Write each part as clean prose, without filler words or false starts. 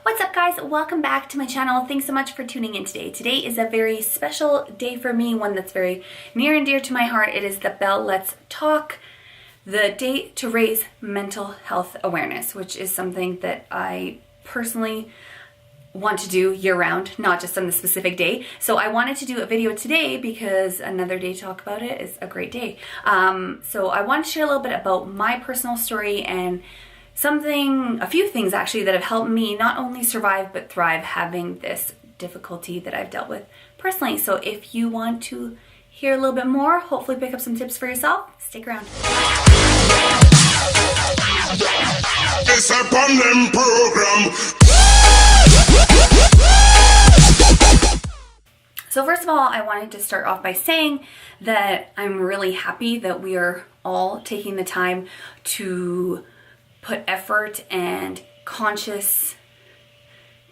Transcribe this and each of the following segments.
What's up, guys? Welcome back to my channel. Thanks so much for tuning in today. Today is a very special day for me, one that's very near and dear to my heart. It is the Bell Let's Talk, the day to raise mental health awareness, which is something that I personally want to do year-round, not just on the specific day. So I wanted to do a video today because another day to talk about it is a great day. So I want to share a little bit about my personal story and a few things actually that have helped me not only survive but thrive having this difficulty that I've dealt with personally. So if you want to hear a little bit more, hopefully pick up some tips for yourself, stick around. It's a bonding program. So first of all, I wanted to start off by saying that I'm really happy that we are all taking the time to put effort and conscious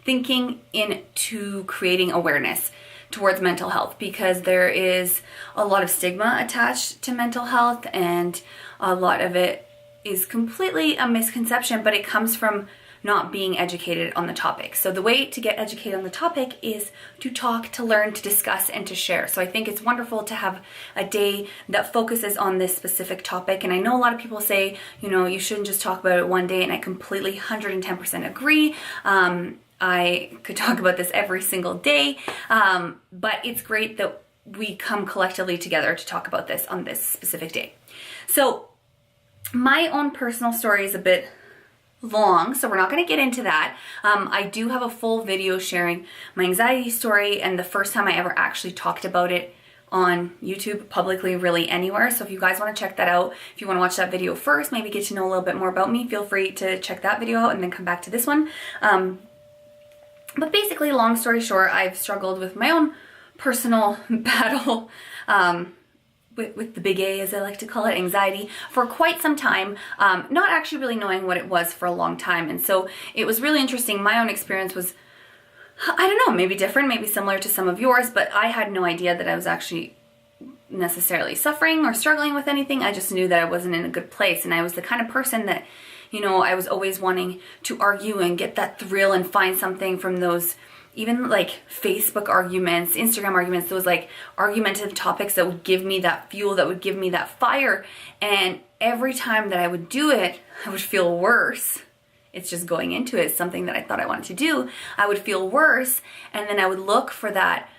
thinking into creating awareness towards mental health, because there is a lot of stigma attached to mental health and a lot of it is completely a misconception, but it comes from not being educated on the topic. So the way to get educated on the topic is to talk, to learn, to discuss, and to share. So I think it's wonderful to have a day that focuses on this specific topic. And I know a lot of people say, you shouldn't just talk about it one day, and I completely 110% agree. I could talk about this every single day, but it's great that we come collectively together to talk about this on this specific day. So my own personal story is a bit long, so we're not going to get into that. I do have a full video sharing my anxiety story and the first time I ever actually talked about it on YouTube publicly, really anywhere. So if you guys want to check that out, if you want to watch that video first, maybe get to know a little bit more about me, feel free to check that video out and then come back to this one. But basically, long story short, I've struggled with my own personal battle with the big A, as I like to call it, anxiety, for quite some time, not actually really knowing what it was for a long time. And so it was really interesting. My own experience was, I don't know, maybe different, maybe similar to some of yours, but I had no idea that I was actually necessarily suffering or struggling with anything. I just knew that I wasn't in a good place. And I was the kind of person that, I was always wanting to argue and get that thrill and find something from those, even like Facebook arguments, Instagram arguments, those like argumentative topics that would give me that fuel, that would give me that fire. And every time that I would do it, I would feel worse. It's just going into it, something that I thought I wanted to do. I would feel worse, and then I would look for that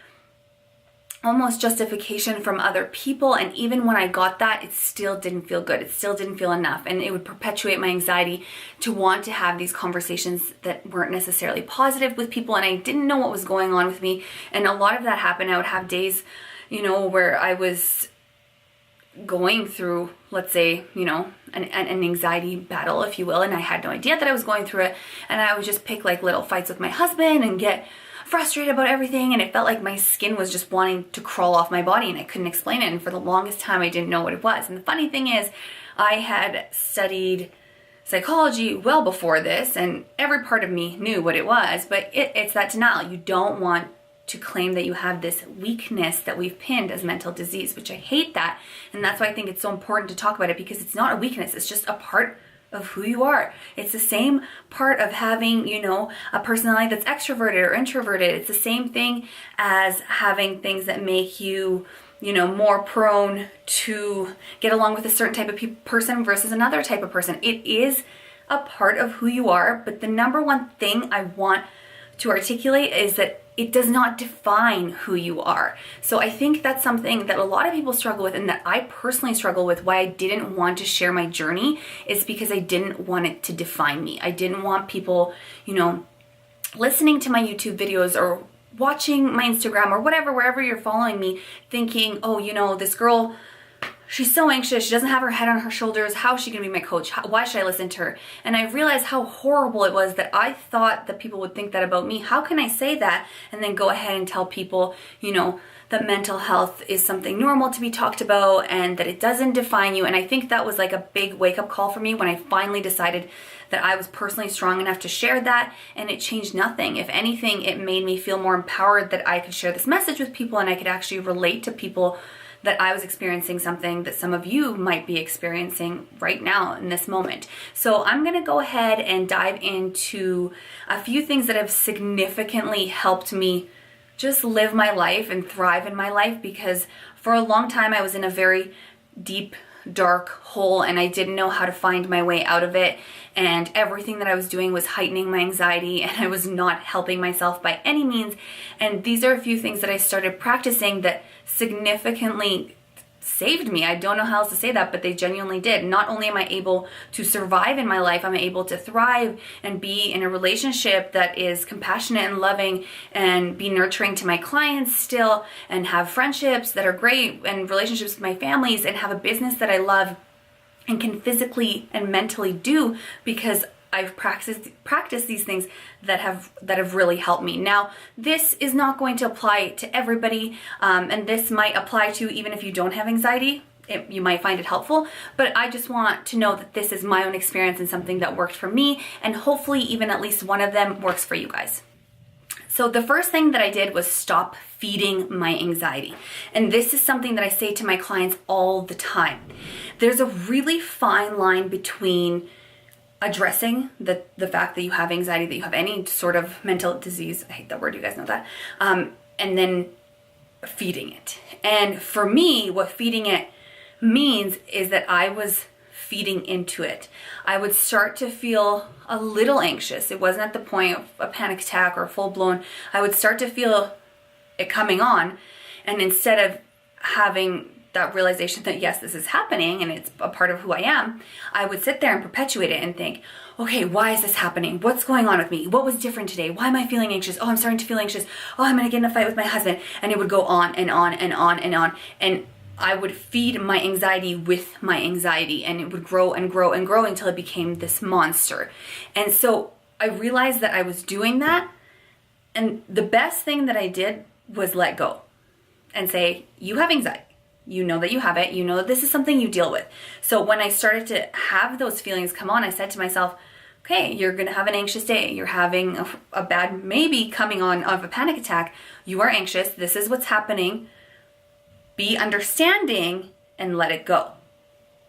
almost justification from other people. And even when I got that, it still didn't feel good. It still didn't feel enough. And it would perpetuate my anxiety to want to have these conversations that weren't necessarily positive with people. And I didn't know what was going on with me. And a lot of that happened. I would have days, where I was going through, let's say, an anxiety battle, if you will. And I had no idea that I was going through it. And I would just pick like little fights with my husband and get frustrated about everything, and it felt like my skin was just wanting to crawl off my body and I couldn't explain it, and for the longest time I didn't know what it was. And the funny thing is, I had studied psychology well before this and every part of me knew what it was, but it's that denial. You don't want to claim that you have this weakness that we've pinned as mental disease, which I hate that. And that's why I think it's so important to talk about it, because it's not a weakness, it's just a part of who you are. It's the same part of having, a personality that's extroverted or introverted. It's the same thing as having things that make you, more prone to get along with a certain type of person versus another type of person. It is a part of who you are, but the number one thing I want to articulate is that it does not define who you are. So I think that's something that a lot of people struggle with, and that I personally struggle with. Why I didn't want to share my journey is because I didn't want it to define me. I didn't want people, listening to my YouTube videos or watching my Instagram or whatever, wherever you're following me, thinking, oh, this girl, she's so anxious. She doesn't have her head on her shoulders. How is she going to be my coach? Why should I listen to her? And I realized how horrible it was that I thought that people would think that about me. How can I say that and then go ahead and tell people, that mental health is something normal to be talked about and that it doesn't define you? And I think that was like a big wake-up call for me when I finally decided that I was personally strong enough to share that, and it changed nothing. If anything, it made me feel more empowered that I could share this message with people and I could actually relate to people that I was experiencing something that some of you might be experiencing right now in this moment. So I'm going to go ahead and dive into a few things that have significantly helped me just live my life and thrive in my life, because for a long time I was in a very deep, dark hole and I didn't know how to find my way out of it, and everything that I was doing was heightening my anxiety and I was not helping myself by any means. And these are a few things that I started practicing that significantly saved me. I don't know how else to say that, but they genuinely did. Not only am I able to survive in my life, I'm able to thrive and be in a relationship that is compassionate and loving and be nurturing to my clients still, and have friendships that are great and relationships with my families, and have a business that I love and can physically and mentally do because I've practiced these things that have really helped me. Now, this is not going to apply to everybody, and this might apply to even if you don't have anxiety. You might find it helpful, but I just want to know that this is my own experience and something that worked for me, and hopefully even at least one of them works for you guys. So the first thing that I did was stop feeding my anxiety. And this is something that I say to my clients all the time. There's a really fine line between addressing the fact that you have anxiety, that you have any sort of mental disease, I hate that word, you guys know that, and then feeding it. And for me, what feeding it means is that I was feeding into it. I would start to feel a little anxious. It wasn't at the point of a panic attack or full blown. I would start to feel it coming on, and instead of having that realization that yes, this is happening and it's a part of who I am, I would sit there and perpetuate it and think, okay, why is this happening? What's going on with me? What was different today? Why am I feeling anxious? Oh, I'm starting to feel anxious. Oh, I'm going to get in a fight with my husband. And it would go on and on and on and on. And I would feed my anxiety with my anxiety, and it would grow and grow and grow until it became this monster. And so I realized that I was doing that. And the best thing that I did was let go and say, you have anxiety. You know that you have it. You know that this is something you deal with. So when I started to have those feelings come on, I said to myself, okay, you're going to have an anxious day. You're having a bad, maybe coming on of a panic attack. You are anxious. This is what's happening. Be understanding and let it go.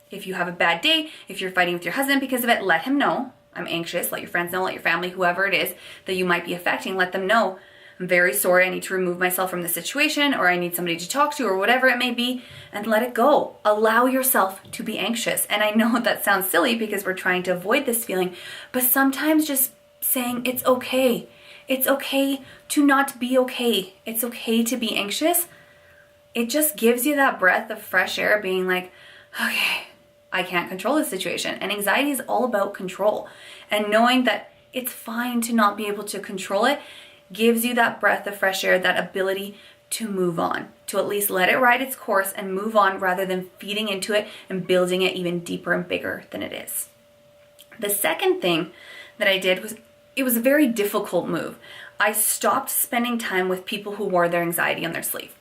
If you have a bad day, if you're fighting with your husband because of it, let him know. I'm anxious. Let your friends know, let your family, whoever it is that you might be affecting, let them know. I'm very sorry, I need to remove myself from the situation, or I need somebody to talk to, or whatever it may be, and let it go. Allow yourself to be anxious. And I know that sounds silly because we're trying to avoid this feeling, but sometimes just saying it's okay. It's okay to not be okay. It's okay to be anxious. It just gives you that breath of fresh air, being like, okay, I can't control this situation. And anxiety is all about control. And knowing that it's fine to not be able to control it gives you that breath of fresh air, that ability to move on, to at least let it ride its course and move on rather than feeding into it and building it even deeper and bigger than it is. The second thing that I did was, it was a very difficult move. I stopped spending time with people who wore their anxiety on their sleeve.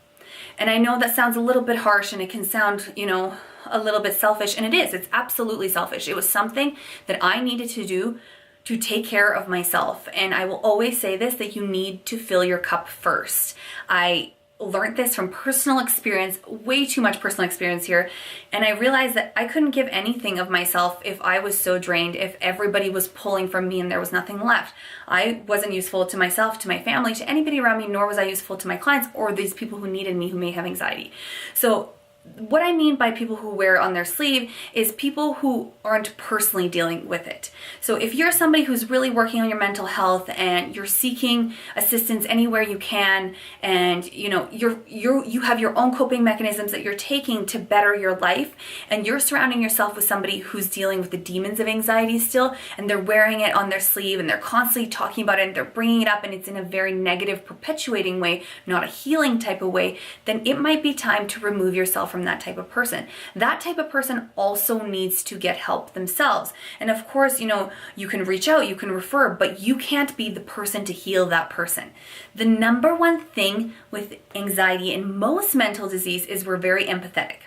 And I know that sounds a little bit harsh and it can sound, a little bit selfish, and it is. It's absolutely selfish. It was something that I needed to do to take care of myself. And I will always say this, that you need to fill your cup first. I learned this from personal experience, way too much personal experience here. And I realized that I couldn't give anything of myself if I was so drained, if everybody was pulling from me and there was nothing left. I wasn't useful to myself, to my family, to anybody around me, nor was I useful to my clients or these people who needed me who may have anxiety. So what I mean by people who wear it on their sleeve is people who aren't personally dealing with it. So if you're somebody who's really working on your mental health and you're seeking assistance anywhere you can, and you have your own coping mechanisms that you're taking to better your life, and you're surrounding yourself with somebody who's dealing with the demons of anxiety still, and they're wearing it on their sleeve and they're constantly talking about it and they're bringing it up, and it's in a very negative, perpetuating way, not a healing type of way, then it might be time to remove yourself from that type of person. That type of person also needs to get help themselves. And of course, you can reach out, you can refer, but you can't be the person to heal that person. The number one thing with anxiety and most mental disease is we're very empathetic.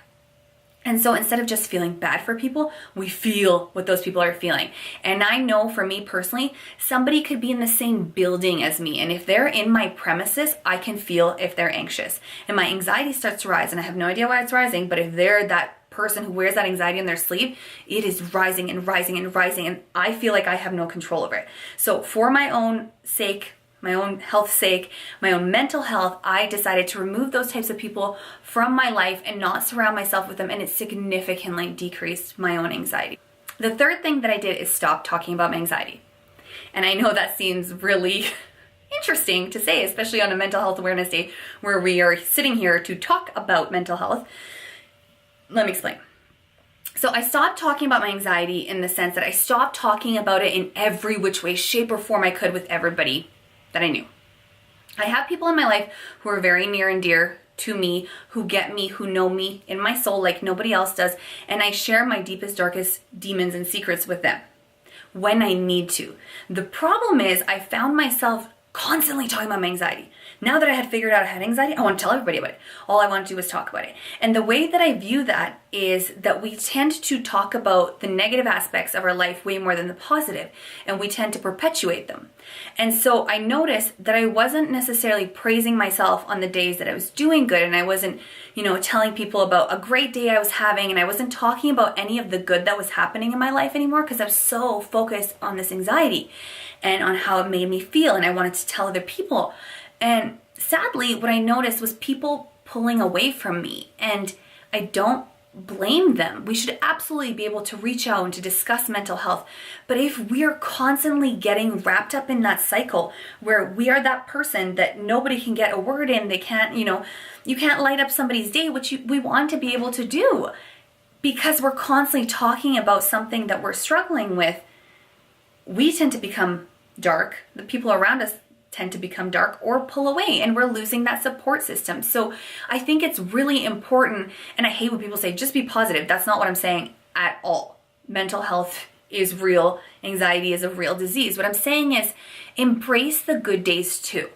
And so instead of just feeling bad for people, we feel what those people are feeling. And I know for me personally, somebody could be in the same building as me. And if they're in my premises, I can feel if they're anxious. And my anxiety starts to rise. And I have no idea why it's rising. But if they're that person who wears that anxiety in their sleeve, it is rising and rising and rising. And I feel like I have no control over it. So for my own sake, my own health's sake, my own mental health, I decided to remove those types of people from my life and not surround myself with them, and it significantly decreased my own anxiety. The third thing that I did is stop talking about my anxiety. And I know that seems really interesting to say, especially on a Mental Health Awareness Day where we are sitting here to talk about mental health. Let me explain. So I stopped talking about my anxiety in the sense that I stopped talking about it in every which way, shape, or form I could with everybody that I knew. I have people in my life who are very near and dear to me, who get me, who know me in my soul like nobody else does, and I share my deepest, darkest demons and secrets with them when I need to. The problem is I found myself constantly talking about my anxiety. Now that I had figured out I had anxiety, I want to tell everybody about it. All I want to do is talk about it. And the way that I view that is that we tend to talk about the negative aspects of our life way more than the positive, and we tend to perpetuate them. And so I noticed that I wasn't necessarily praising myself on the days that I was doing good, and I wasn't, telling people about a great day I was having, and I wasn't talking about any of the good that was happening in my life anymore because I was so focused on this anxiety and on how it made me feel, and I wanted to tell other people. And sadly, what I noticed was people pulling away from me, and I don't blame them. We should absolutely be able to reach out and to discuss mental health. But if we're constantly getting wrapped up in that cycle where we are that person that nobody can get a word in, they can't, you can't light up somebody's day, which we want to be able to do because we're constantly talking about something that we're struggling with, we tend to become dark. The people around us tend to become dark or pull away, and we're losing that support system. So I think it's really important, and I hate when people say just be positive. That's not what I'm saying at all. Mental health is real. Anxiety is a real disease. What I'm saying is embrace the good days too.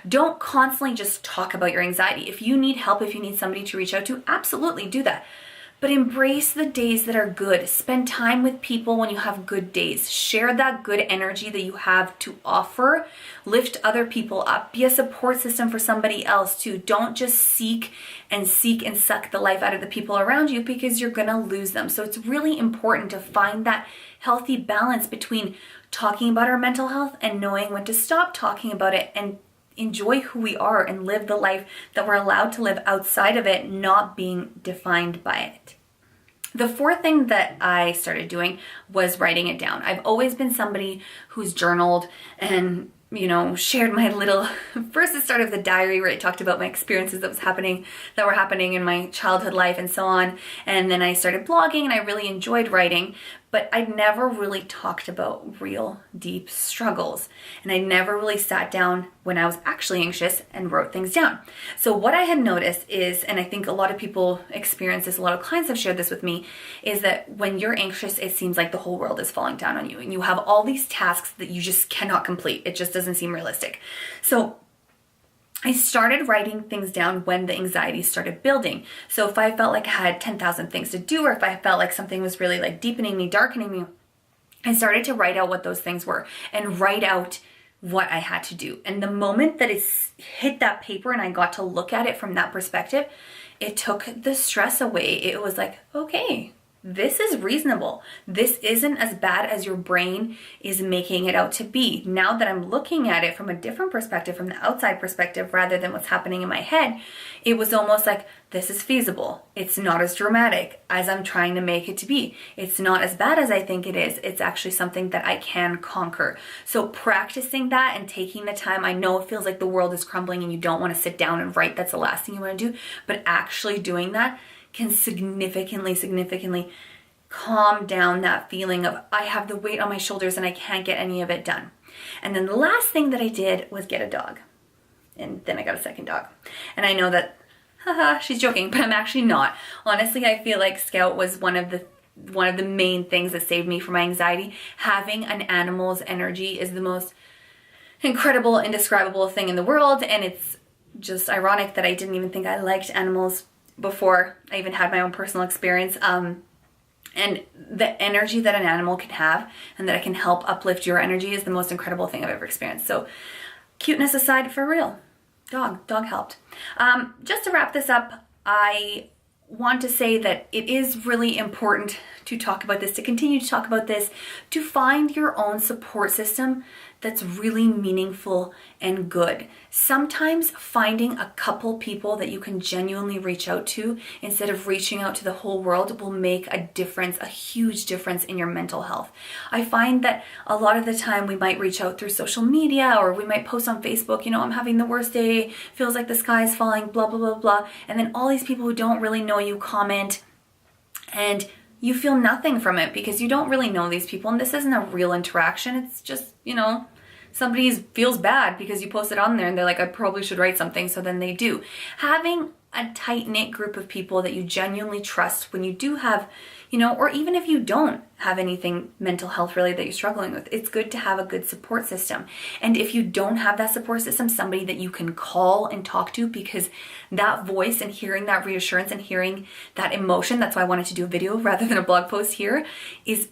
Don't constantly just talk about your anxiety. If you need help, if you need somebody to reach out to, absolutely do that. But embrace the days that are good. Spend time with people when you have good days. Share that good energy that you have to offer. Lift other people up. Be a support system for somebody else too. Don't just seek and suck the life out of the people around you because you're going to lose them. So it's really important to find that healthy balance between talking about our mental health and knowing when to stop talking about it and enjoy who we are and live the life that we're allowed to live outside of it, not being defined by it. The fourth thing that I started doing was writing it down. I've always been somebody who's journaled and shared my little, first the start of the diary where I talked about my experiences that were happening in my childhood life and so on. And then I started blogging and I really enjoyed writing, but I never really talked about real deep struggles. And I never really sat down when I was actually anxious and wrote things down. So what I had noticed is, and I think a lot of people experience this, a lot of clients have shared this with me, is that when you're anxious, it seems like the whole world is falling down on you and you have all these tasks that you just cannot complete. It just doesn't seem realistic. So I started writing things down when the anxiety started building. So if I felt like I had 10,000 things to do, or if I felt like something was really like deepening me, darkening me, I started to write out what those things were and write out what I had to do. And the moment that it hit that paper and I got to look at it from that perspective, it took the stress away. It was like, okay, this is reasonable. This isn't as bad as your brain is making it out to be. Now that I'm looking at it from a different perspective, from the outside perspective, rather than what's happening in my head, it was almost like, this is feasible. It's not as dramatic as I'm trying to make it to be. It's not as bad as I think it is. It's actually something that I can conquer. So practicing that and taking the time, I know it feels like the world is crumbling and you don't want to sit down and write. That's the last thing you want to do. But actually doing that can significantly calm down that feeling of I have the weight on my shoulders and I can't get any of it done. And then the last thing that I did was get a dog. And then I got a second dog. And I know that, haha, she's joking, but I'm actually not. Honestly, I feel like Scout was one of the main things that saved me from my anxiety. Having an animal's energy is the most incredible, indescribable thing in the world. And it's just ironic that I didn't even think I liked animals before I even had my own personal experience. And the energy that an animal can have and that it can help uplift your energy is the most incredible thing I've ever experienced. So cuteness aside, for real, dog helped. Just to wrap this up, I want to say that it is really important to talk about this, to continue to talk about this, to find your own support system that's really meaningful and good. Sometimes finding a couple people that you can genuinely reach out to instead of reaching out to the whole world will make a difference, a huge difference in your mental health. I find that a lot of the time we might reach out through social media, or we might post on Facebook, I'm having the worst day, feels like the sky is falling, blah, blah, blah, blah. And then all these people who don't really know you comment, and you feel nothing from it because you don't really know these people, and this isn't a real interaction. It's just, somebody feels bad because you posted on there and they're like, I probably should write something, so then they do. Having a tight-knit group of people that you genuinely trust when you do have, or even if you don't have anything mental health related that you're struggling with, it's good to have a good support system. And if you don't have that support system, somebody that you can call and talk to, because that voice and hearing that reassurance and hearing that emotion, that's why I wanted to do a video rather than a blog post here, is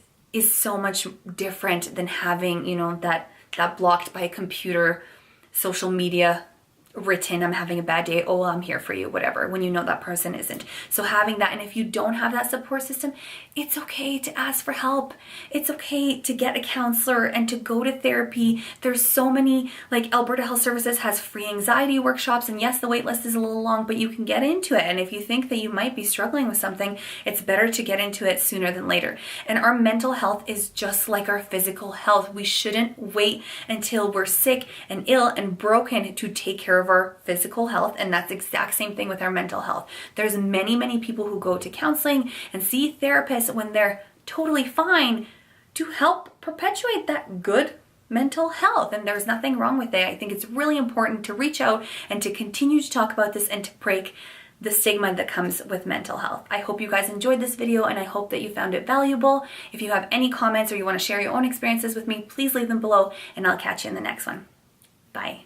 so much different than having, that blocked by a computer, social media, written, I'm having a bad day, oh, I'm here for you, whatever, when you know that person isn't. So having that, and if you don't have that support system, it's okay to ask for help. It's okay to get a counselor and to go to therapy. There's so many, like Alberta Health Services has free anxiety workshops, and yes, the wait list is a little long, but you can get into it. And if you think that you might be struggling with something, it's better to get into it sooner than later. And our mental health is just like our physical health. We shouldn't wait until we're sick and ill and broken to take care of our physical health, and that's the exact same thing with our mental health. There's many people who go to counseling and see therapists when they're totally fine to help perpetuate that good mental health, and there's nothing wrong with it. I think it's really important to reach out and to continue to talk about this and to break the stigma that comes with mental health. I hope you guys enjoyed this video, and I hope that you found it valuable. If you have any comments or you want to share your own experiences with me, please leave them below, and I'll catch you in the next one. Bye.